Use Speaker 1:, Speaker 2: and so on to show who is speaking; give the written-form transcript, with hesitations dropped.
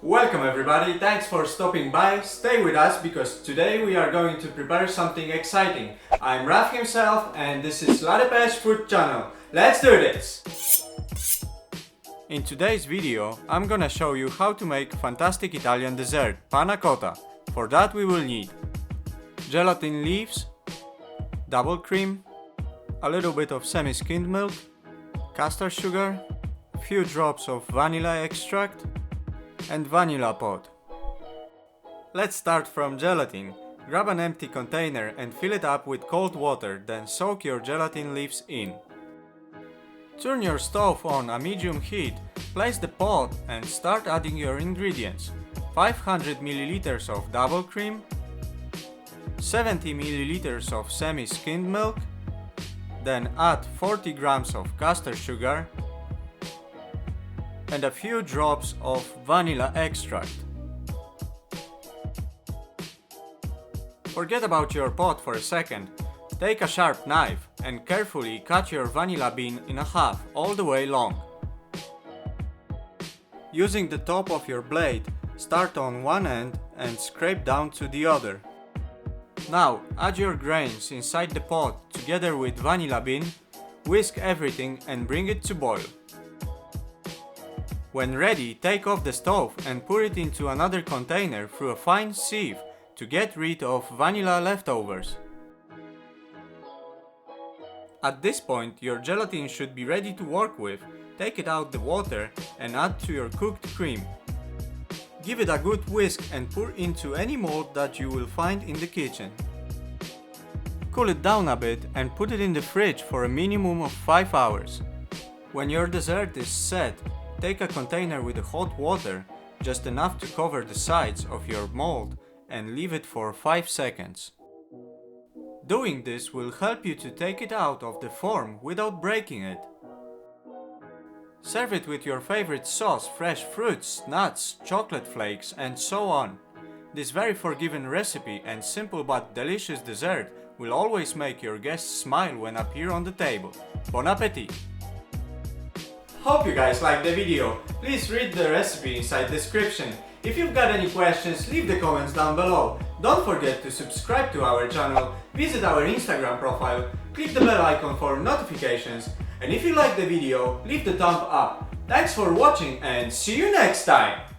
Speaker 1: Welcome everybody, thanks for stopping by. Stay with us because today we are going to prepare something exciting. I'm Raf himself and this is Dépêche food channel. Let's do this! In today's video, I'm gonna show you how to make fantastic Italian dessert, Panna Cotta. For that we will need gelatine leaves, double cream, a little bit of semi-skimmed milk, custard sugar, a few drops of vanilla extract, and vanilla pod. Let's start from gelatin. Grab an empty container and fill it up with cold water, then soak your gelatin leaves in. Turn your stove on a medium heat, place the pot and start adding your ingredients. 500 ml of double cream, 70 ml of semi-skimmed milk, then add 40 grams of custard sugar and a few drops of vanilla extract. Forget about your pot for a second. Take a sharp knife and carefully cut your vanilla bean in half all the way long. Using the top of your blade, start on one end and scrape down to the other. Now add your grains inside the pot together with vanilla bean, whisk everything and bring it to boil. When ready, take off the stove and pour it into another container through a fine sieve to get rid of vanilla leftovers. At this point, your gelatin should be ready to work with. Take it out the water and add to your cooked cream. Give it a good whisk and pour into any mold that you will find in the kitchen. Cool it down a bit and put it in the fridge for a minimum of 5 hours. When your dessert is set, take a container with hot water, just enough to cover the sides of your mold, and leave it for 5 seconds. Doing this will help you to take it out of the form without breaking it. Serve it with your favorite sauce, fresh fruits, nuts, chocolate flakes, and so on. This very forgiving recipe and simple but delicious dessert will always make your guests smile when appear on the table. Bon appétit! Hope you guys liked the video. Please read the recipe inside the description. If you've got any questions, leave the comments down below. Don't forget to subscribe to our channel, visit our Instagram profile, click the bell icon for notifications, and if you liked the video, leave the thumb up. Thanks for watching and see you next time!